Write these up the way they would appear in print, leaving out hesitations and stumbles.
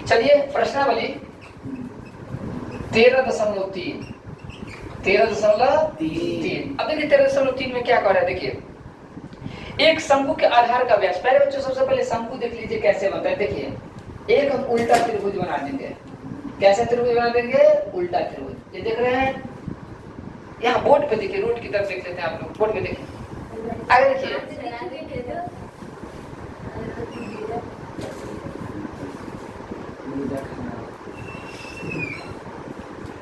चलिए प्रश्नावली 13.3 13.3। अब देखिए 13.3 में क्या कह रहा है, देखिए एक शंकु के आधार का व्यास। पहले बच्चों सबसे पहले शंकु देख लीजिए कैसे बनता है। देखिए एक हम उल्टा त्रिभुज बना देंगे। कैसे त्रिभुज बना देंगे? उल्टा त्रिभुज। ये देख रहे हैं यहाँ बोर्ड पे, देखिए रोड की तरफ देख लेते हैं आप लोग। बोर्ड पे देखिए, आगे देखिए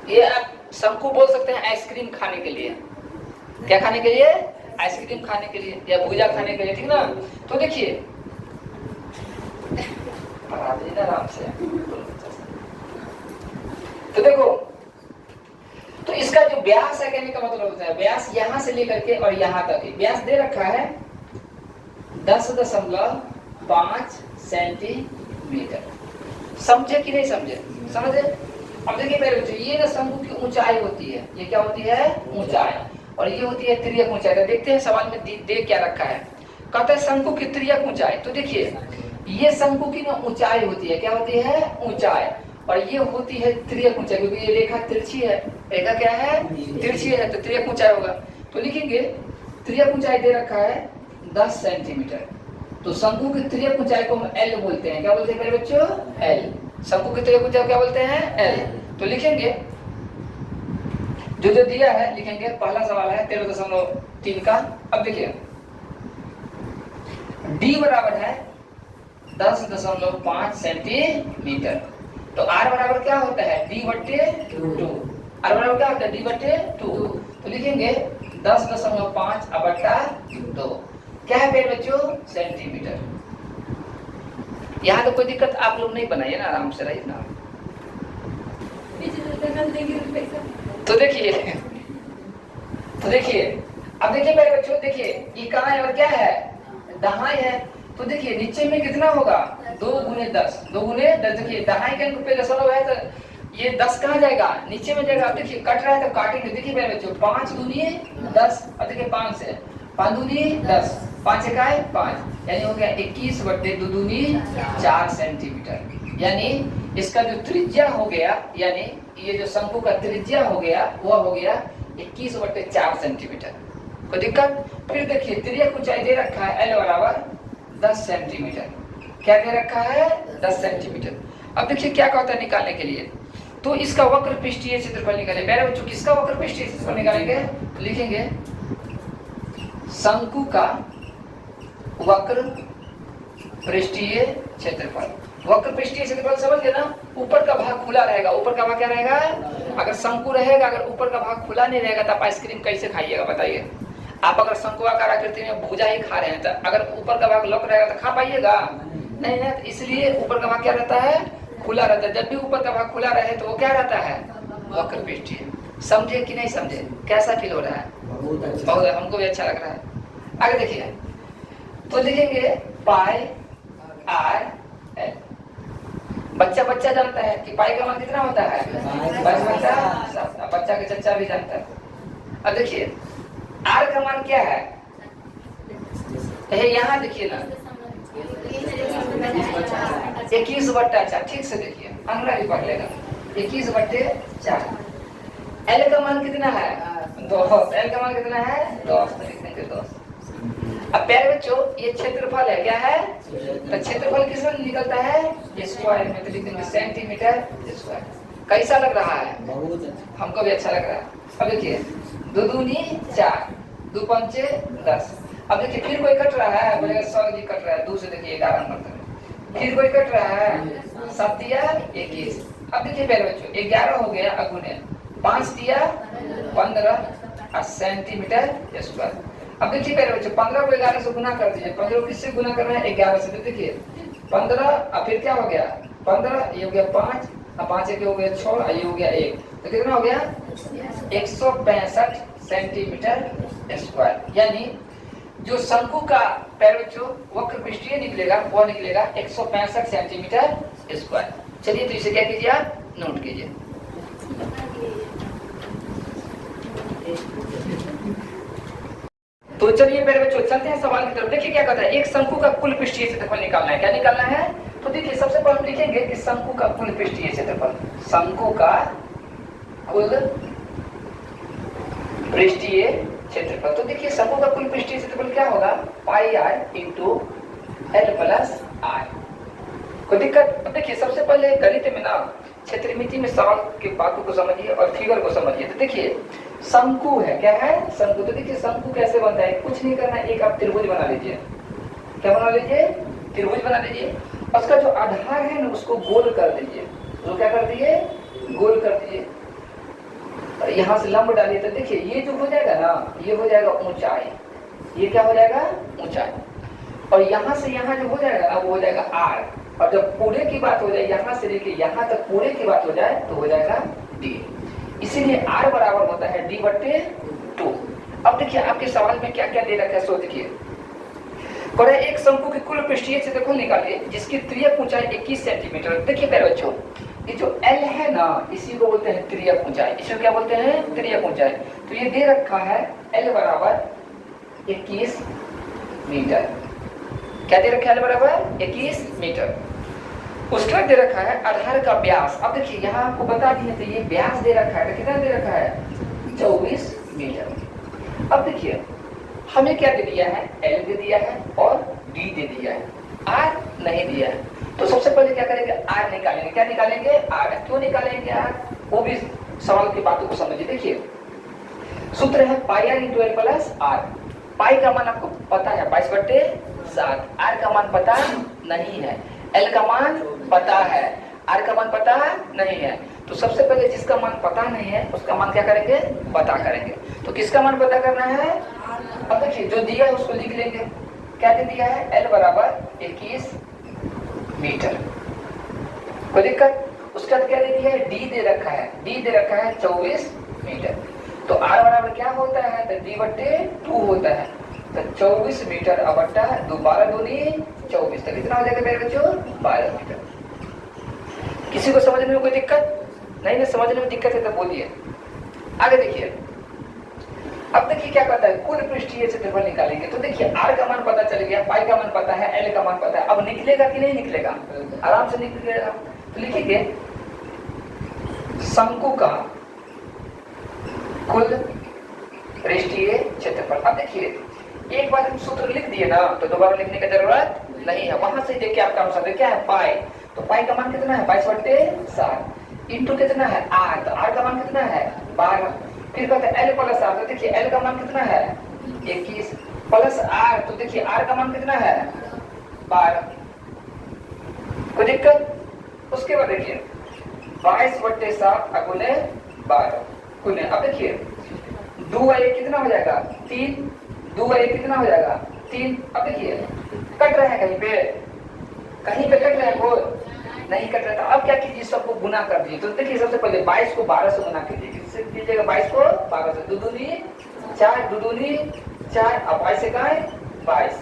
ये आप शंकु बोल सकते हैं आइसक्रीम खाने के लिए। क्या खाने के लिए? आइसक्रीम खाने के लिए या भुजा खाने के लिए, ठीक ना। तो देखिए आराम से, तो देखो तो इसका जो व्यास है, कहने का मतलब होता है व्यास यहाँ से लेकर के और यहाँ तक व्यास दे रखा है 10.5 सेंटीमीटर। समझे कि नहीं समझे? समझे। अब देखिए मेरे बच्चों, ये ना शंकु की ऊंचाई होती है। ये क्या होती है? ऊंचाई। और ये होती है त्रियक ऊंचाई। तो देखते हैं सवाल में दे क्या रखा है। कहता है शंकु की त्रियक ऊंचाई। तो देखिए ये शंकु की ना ऊंचाई होती है। क्या होती है? ऊंचाई। और ये होती है त्रियक ऊंचाई, क्योंकि ये रेखा तिरछी है। रेखा क्या है? तिरछी है, तो त्रियक ऊंचाई होगा। तो लिखेंगे त्रियक ऊंचाई दे रखा है 10 सेंटीमीटर। तो शंकु की त्रियक ऊंचाई को हम एल बोलते हैं। क्या बोलते हैं मेरे बच्चों? एल। शंकु की त्रियक ऊंचाई क्या बोलते हैं? एल। तो लिखेंगे जो दिया है, लिखेंगे पहला सवाल है 13.3 का। अब देखिए d बराबर है 10.5 सेंटीमीटर। तो r बराबर क्या होता है? d/2। r बराबर क्या होता है? d/2। तो लिखेंगे 10.5/2 क्या है मेरे बच्चों? सेंटीमीटर। यहाँ तो कोई दिक्कत आप लोग नहीं बनाइए ना, आराम से रहिए ना। तो देखिए अब देखिए मेरे बच्चों, देखिए ये कहाँ है और क्या है? दहाई है। तो देखिए नीचे में कितना होगा? 2 × 10। 2 × 10। देखिए दहाई के अंक पे दशमलव है, तो ये 10 कहाँ जाएगा? नीचे में जाएगा। अब देखिए कट रहा है तो काटेंगे। देखिए मेरे बच्चों 5 दूनी 10। अब देखिए 5 से 5 दूनी 10, 5 इकाई 5, यानी हो गया 21/2 दूनी 4 सेंटीमीटर। यानी इसका जो त्रिज्या हो गया, यानी ये जो शंकु का त्रिज्या हो गया वह हो गया 21/4 सेंटीमीटर। कोई दिक्कत? फिर देखिए त्रियक ऊंचाई दे रखा है एल बराबर 10 सेंटीमीटर। क्या दे रखा है? 10 सेंटीमीटर। अब देखिए क्या कहता है निकालने के लिए। तो इसका वक्र पृष्ठीय क्षेत्रफल निकाले। मेरे बच्चों किसका वक्र पृष्ठीय क्षेत्रफल निकालेंगे? लिखेंगे शंकु का वक्र पृष्ठीय क्षेत्रफल। वक्र पृष्ठीय क्षेत्रफल समझ गए ना? ऊपर का भाग खुला रहेगा। ऊपर का भाग क्या रहेगा? अगर शंकु रहेगा, अगर ऊपर का भाग खुला नहीं रहेगा तो आप आइसक्रीम कैसे खाइएगा बताइए? आप अगर शंकुआकार आकृति में भुजा ही खा रहे हैं, तो अगर ऊपर का भाग लॉक रहेगा तो खा पाइएगा? नहीं ना। तो इसलिए ऊपर का भाग क्या रहता है? खुला रहता है। जब भी ऊपर का भाग खुला रहे तो वो क्या रहता है? वक्र पृष्ठीय। समझे कि नहीं समझे? कैसा फील हो रहा है? बहुत। हमको भी अच्छा लग रहा है। आगे देखिए तो लिखेंगे पाई r l। बच्चा जानता है कि पाई का मान कितना होता है? बच्चा के चच्चा भी जानता है। अब देखिए r का मान क्या है? यहाँ देखिए ना 21/4। ठीक से देखिए, अंग्रेजी पढ़ लेगा। 21/4। l का मान कितना है? 10। l का मान कितना है? 10। लिख देंगे 10। अब प्यारे बच्चों ये क्षेत्रफल है। क्या है? तो क्षेत्रफल किस में निकलता है? स्क्वायर में। तो लिख देंगे सेंटीमीटर स्क्वायर। कैसा लग रहा है? हमको भी अच्छा लग रहा है। अब देखिए 2 दूनी 4, 2 पंचे 10। अब देखिए फिर कोई कट रहा है, बोलेगा 100 जी कट रहा है। 2 से देखिए 11 नंबर तक। फिर कोई कट रहा है 7 दिया 21। अब देखिए प्यारे बच्चों 11 हो गया अगुने 5 दिया 15 सेंटीमीटर स्क्वायर। अब देखिए प्यारे बच्चों 15 को 11 से गुना कर दीजिए। 15 को किससे गुना करना है? 11 से। तो देखिए 15, अब फिर क्या हो गया? 15, ये हो गया 5, अब 5 एक हो गया 6, ये हो गया 1। तो कितना हो गया? 165 सेंटीमीटर स्क्वायर। यानी जो शंकु का प्यारे बच्चों वक्र पृष्ठीय निकलेगा वो निकलेगा 165 सेंटीमीटर स्क्वायर। चलिए तो इसे क्या कीजिए आप? नोट कीजिए। तो चलिए मेरे बच्चों चलते हैं सवाल की तरफ। देखिए क्या कहता है, एक शंकु का कुल पृष्ठीय क्षेत्रफल निकालना है। क्या निकालना है? तो देखिए सबसे पहले हम लिखेंगे कि शंकु का कुल पृष्ठीय क्षेत्रफल, शंकु का कुल पृष्ठीय क्षेत्रफल। तो देखिए शंकु का कुल पृष्ठीय क्षेत्रफल क्या होगा, pi are into L plus r. कोई दिक्कत? देखिए सबसे पहले गणित में ना क्षेत्रमिति में सवाल की बातों को समझिए और फिगर को समझिए। तो देखिए शंकु है, क्या है, शंकु। तो देखिए शंकु कैसे बनता है, कुछ नहीं करना, एक आप त्रिभुज बना लीजिए। क्या बना लीजिए, त्रिभुज बना लीजिए। उसका जो आधार है ना उसको गोल कर दीजिए, तो क्या कर दिए, गोल कर दीजिए। यहाँ से लंब डालिए तो देखिए ये जो हो जाएगा ना, ये हो जाएगा ऊंचाई, ये क्या हो जाएगा, ऊंचाई। और यहाँ से यहाँ जो हो जाएगा ना वो हो जाएगा आर। और जब पूरे की बात हो जाए, यहाँ से लेके यहाँ तक पूरे की बात हो जाए तो हो जाएगा डी। इसीलिए आर बराबर होता है डी बट्टे 2। अब देखिए आपके सवाल में क्या क्या दे रखा है, सो देखिए पर एक शंकु की कुल पृष्ठीय क्षेत्रफल निकालिए जिसकी त्रियक ऊंचाई 21 सेंटीमीटर। देखिए मेरे बच्चों ये जो L है ना इसी को बोलते हैं त्रियक ऊंचाई, इसी को क्या बोलते हैं, त्रियक ऊंचाई। तो ये दे रखा है L बराबर 21 मीटर। क्या दे रखा है, L बराबर 21 मीटर। उसका दे रखा है आधार का व्यास। अब देखिए यहाँ आपको बता दिए तो ये व्यास दे रखा है, तो कितना दे रखा है, 24 मीटर। अब देखिए हमें क्या दे दिया है, L दे दिया है और D दे दिया है, R नहीं दिया है। तो सबसे पहले क्या करेंगे, R निकालेंगे। क्या निकालेंगे, R। क्यों निकालेंगे R, वो भी सवाल की बातों को समझिए। देखिए सूत्र है pi are into L plus r. Pi का मान आपको पता है 22/7, आर का मान पता नहीं है, एल का मान पता है, आर का मान पता नहीं है। तो सबसे पहले जिसका मान पता नहीं है उसका मान क्या करेंगे, पता करेंगे। तो किसका मान पता करना है, अब देखिए जो दिया है उसको लिख लेंगे। क्या दे दिया है, एल बराबर 21 मीटर। कोई दिक्कत? उसका क्या दे दिया है, डी दे रखा है, डी दे रखा है 24 मीटर। तो आर बराबर क्या होता है, तो डी बट्टे 2 होता है। तो 24 मीटर बट्टा 12 दूनी 24, तो कितना हो जाएगा मेरे बच्चों, 12 मीटर। किसी को समझने में कोई दिक्कत नहीं है? समझने में दिक्कत है तो बोलिए। आगे देखिए, अब देखिए क्या कहता है, कुल पृष्ठीय क्षेत्रफल निकालेंगे। तो देखिए आर का मान पता चल गया, पाई का मान पता है, एल का मान पता है। अब निकलेगा कि नहीं निकलेगा, आराम से निकलेगा। तो लिखेंगे शंकु का कुल पृष्ठीय क्षेत्रफल। अब देखिए एक बार हम सूत्र लिख दिए ना तो दोबारा लिखने की जरूरत नहीं है, वहां से देखिए आपका आंसर क्या है, पाई। तो पाई का मान कितना है, 22/7 इंटू कितना है, आर। तो आर का मान कितना है, 12। फिर कहते हैं एल प्लस आर। तो देखिए एल का मान कितना है, 21 प्लस आर। तो देखिए आर का मान कितना है, 12। कोई दिक्कत? उसके बाद देखिए 22/7 गुने 12 गुने, अब देखिए 2 1 कितना हो जाएगा, 3। 2 1 कितना हो जाएगा, 3। अब देखिए कट रहा है कहीं पे, कहीं पे कट रहा है, कोई नहीं कट रहा था। अब क्या कीजिए, सबको गुना कर दीजिए। तो देखिए सबसे पहले 22 को 12 से गुना कीजिए। किससे कीजिएगा, 22 को 12 से। 2 दूनी 4, 2 दूनी 4, अब 22 से कहाँ है 22,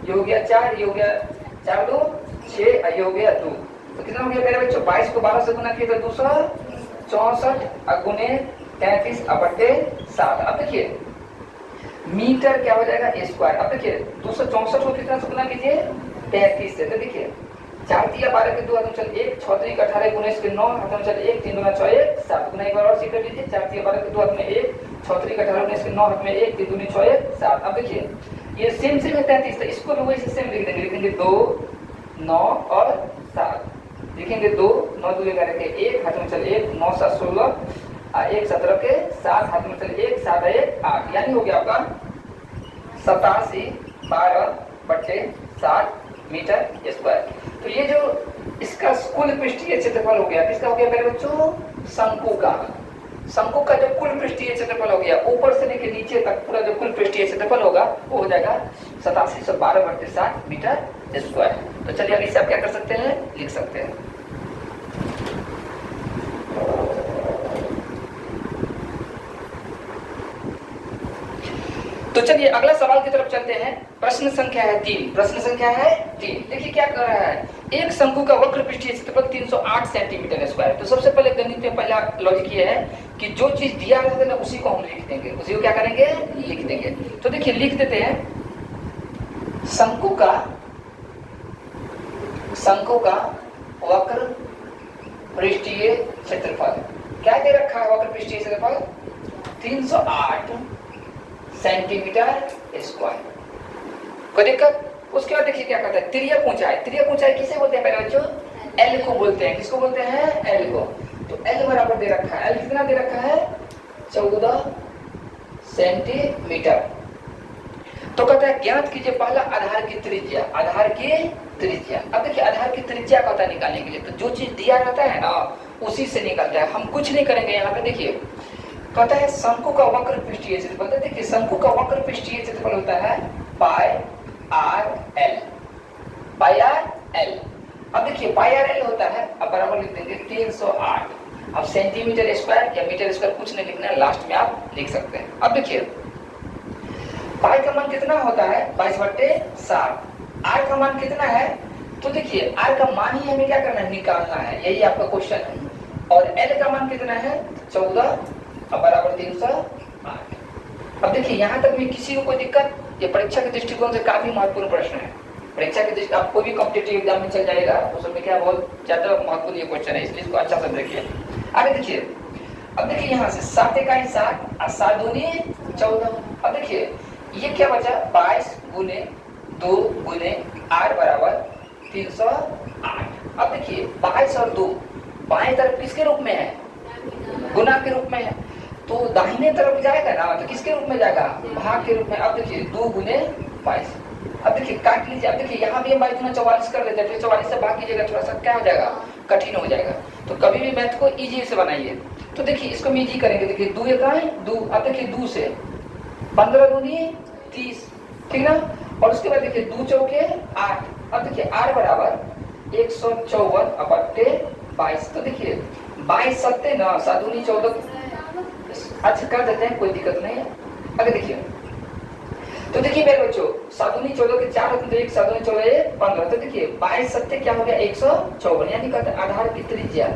ये हो गया 4, ये हो गया 4 2 6, ये हो गया 2। तो कितना हो गया मेरे बच्चों, 22 को 12 से गुना किए तो 264 गुने 33/7। अब देखिए मीटर क्या हो जाएगा, स्क्वायर। अब देखिए 264 को कितना से गुना कीजिए, 33 से। तो देखिए 4 3 12 के 2 हाथों चल 1, 6 3 18 19 के 9 हाथों चल 1, 3 2 6 1 7 गुना। एक बार और सीख कर लीजिए, 4 3 12 के 2 हाथ में 1, 6 3 18 19 के 9 हाथ में 1, 3 2 6 1 7। अब देखिए ये सेम है 33, तो इसको भी वैसे सेम लिख देंगे। लिखेंगे 2 9 और 7, लिखेंगे 2 9 2 11 के 1 हाथ में चल 1, 9 7 16 1 17 के 7 हाथ में चल 1 7 1 8, यानी हो गया आपका 87 12/7 मीटर स्क्वायर। तो ये जो इसका कुल पृष्ठीय क्षेत्रफल हो गया, किसका हो गया मेरे बच्चों, शंकु का। शंकु का जो कुल पृष्ठीय क्षेत्रफल हो गया, ऊपर से लेकर नीचे तक पूरा जो कुल पृष्ठीय क्षेत्रफल होगा वो हो जाएगा 8712/7 मीटर स्क्वायर। तो चलिए अब इसे आप क्या कर सकते हैं, लिख सकते हैं। तो चलिए अगला सवाल की तरफ चलते हैं। प्रश्न संख्या है 3। प्रश्न संख्या है 3। देखिए क्या कर रहा है, एक शंकु का वक्र पृष्ठीय क्षेत्रफल 308 सेंटीमीटर स्क्वायर। तो सबसे पहले गणित में पहला लॉजिक ये है कि जो चीज दिया रहता है ना उसी को हम लिख देंगे, उसी को क्या करेंगे, लिख देंगे। तो देखिए लिख देते हैं शंकु का शंकु का वक्र पृष्ठीय क्षेत्रफल क्या दे रखा है? वक्र पृष्ठीय क्षेत्रफल 308 सेंटीमीटर स्क्वायर। कोई दिक्कत? उसके बाद देखिए क्या कहता है, तिर्यक ऊंचाई। तिर्यक ऊंचाई किसे बोलते हैं पहले बच्चों? एल को बोलते हैं। किसको बोलते हैं? एल को। तो एल बराबर दे रखा है, एल कितना दे रखा है? 14 सेंटीमीटर। तो कहता है ज्ञात कीजिए पहला आधार की त्रिज्या। आधार की त्रिज्या, अब देखिए आधार की त्रिज्या का पता निकालने के लिए तो जो चीज दिया रहता है ना उसी से निकलता है। हम कुछ नहीं करेंगे। यहाँ पे देखिए कहता है शंकु का वक्र पृष्ठीय क्षेत्रफल। देखिए शंकु का वक्र पृष्ठीय क्षेत्रफल होता है पाई आर एल। पाई आर एल। अब देखिए पाई आर एल होता है, अब बराबर लिख देंगे 308। अब सेंटीमीटर स्क्वायर या मीटर स्क्वायर कुछ नहीं लिखना है, लास्ट में आप लिख सकते हैं। अब देखिए पाई का मान कितना होता है? 22/7। आर का मान कितना है? तो देखिए आर का मान ही हमें क्या करना है? निकालना है, यही आपका क्वेश्चन है। और एल का मान कितना है? 14 बराबर 308। अब देखिए यहाँ तक भी किसी को कोई दिक्कत? ये परीक्षा के दृष्टिकोण से काफी महत्वपूर्ण प्रश्न है। परीक्षा के दृष्टि आप कोई भी कॉम्पिटिटिव एग्जाम में चल जाएगा उसमें क्या बहुत ज्यादा महत्वपूर्ण ये क्वेश्चन है, इसलिए इसको अच्छा से देखिए। आगे देखिए, अब देखिए यहाँ से 7 इकाई 7 और 7 दूनी 14। अब देखिए ये क्या बचा? 22 गुने 2 गुने आर बराबर 308। अब देखिए 22 और 2 बाएं तरफ किसके रूप में है? गुना के रूप में है। तो दाहिने तरफ जाएगा ना तो किसके रूप में जाएगा? भाग के रूप में। अब देखिए 2 गुने 22। अब देखिए काट लीजिए। अब देखिए यहाँ भी हम 22 44 कर देते हैं, फिर 44 से भाग कीजिएगा, थोड़ा सा क्या हो जाएगा? कठिन हो जाएगा। तो कभी भी मैथ को इजी से बनाइए। तो देखिए इसको हम इजी करेंगे। देखिए 2 इकाई 2। अब देखिए 2 से 15 दूनी 30, ठीक ना? और उसके बाद देखिए 2 चौके 8। अब देखिए आर बराबर 154/22। तो देखिए 22 सत्ते ना 7 दूनी 14। अच्छा कर देते हैं, कोई दिक्कत नहीं है। अगर देखिए तो देखिए मेरे बच्चों 7 दूनी 14 के 4 होते हैं तो 1 7 दूनी 14 15। तो देखिए 22 सत्ते क्या हो गया? 154। यानी कहते हैं आधार की त्रिज्या।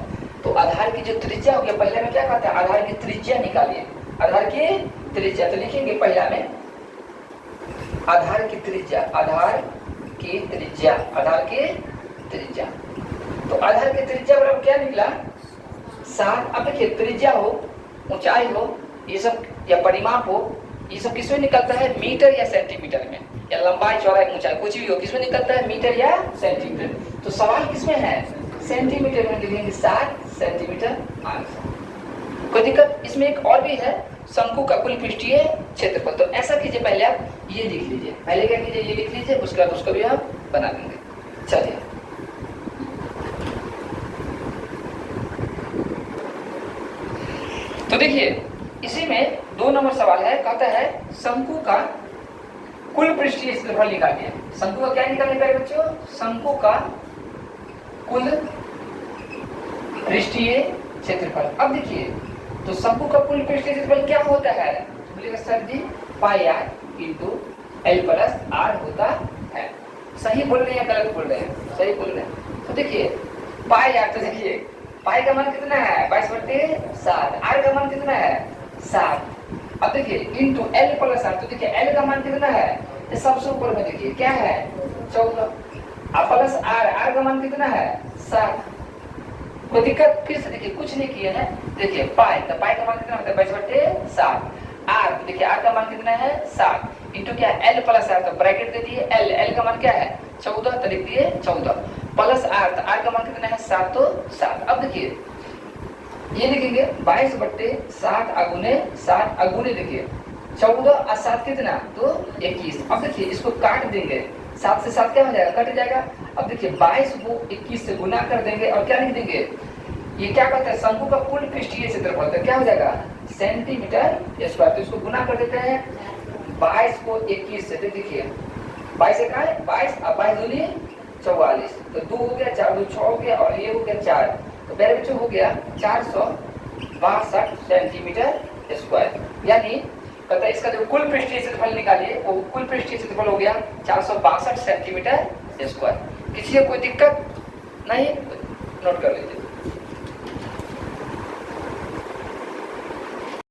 तो आधार की जो त्रिज्या हो गया, पहले में क्या कहते हैं? आधार की त्रिज्या निकालिए। आधार की त्रिज्या तो लिखेंगे पहला में आधार की त्रिज्या। आधार की त्रिज्या, आधार की त्रिज्या। तो आधार की त्रिज्या बराबर क्या निकला? 7। अब देखिए त्रिज्या हो, ऊंचाई हो, ये सब या परिमाप हो, ये सब किसमें निकलता है? मीटर या सेंटीमीटर में, या लंबाई चौड़ाई ऊंचाई कुछ भी हो, किसमें निकलता है? मीटर या सेंटीमीटर। तो सवाल किसमें है? सेंटीमीटर में। लिखेंगे 7 सेंटीमीटर आंसर। कोई दिक्कत? इसमें एक और भी है, शंकु का कुल पृष्ठीय क्षेत्रफल। तो ऐसा कीजिए पहले आप ये लिख लीजिए। पहले क्या कीजिए? ये लिख लीजिए, उसके बाद उसको भी आप बना देंगे। चलिए तो देखिए इसी में 2 नंबर सवाल है, कहता है शंकु का कुल पृष्ठीय क्षेत्रफल निकालिए। शंकु का क्या निकालने का है बच्चों? शंकु का कुल पृष्ठीय क्षेत्रफल। अब देखिए तो शंकु का कुल पृष्ठीय क्षेत्रफल क्या होता है? तो बोलिएगा sir ji pi are into L plus R होता है। सही बोल रहे हैं या गलत बोल रहे हैं? सही बोल रहे हैं। तो देखिए पाई आर, तो देखिए पाई का मान कितना है? 22/7। आर का मान कितना है? 7। अब देखिए इंटू एल प्लस आर। तो देखिए एल का मान कितना है? ये सबसे ऊपर में देखिए क्या है? 14। अब प्लस आर, आर का मान कितना है? 7। कोई दिक्कत? फिर से देखिए कुछ नहीं किए हैं। देखिए पाई, तो पाई का मान कितना होता है? 22/7। आर, तो देखिए आर का मान कितना है? 7 इंटू क्या? L plus R. तो ब्रैकेट दे दिए। एल, एल का मान क्या है? 14, तो लिख दिए 14 प्लस आर। तो आर का मान कितना है? 7, तो 7। अब देखिए ये लिखेंगे 22/7 अगुने 7 अगुने देखिए 14 और 7 कितना? तो 21। अब देखिए इसको काट देंगे, 7 से 7 क्या हो जाएगा? कट जाएगा। अब देखिए 22 को 21 से गुना कर देंगे और क्या लिख देंगे? ये क्या कहते हैं? शंकु का कुल पृष्ठीय क्षेत्रफल। तो क्या हो जाएगा? Centimetre square. तो इसको गुना कर देते हैं 22 को 21 से। देखिए 22 से कहा है 22 और 22 दूनी 44। तो 2 हो गया, 4 2 6 हो गया और ये हो गया 4। तो मेरे बच्चों हो गया 462 सेंटीमीटर स्क्वायर। यानी कहता है इसका जो कुल पृष्ठीय क्षेत्रफल निकालिए वो कुल पृष्ठीय क्षेत्रफल हो गया 462 सेंटीमीटर स्क्वायर। किसी को कोई दिक्कत नहीं? नोट कर लीजिए।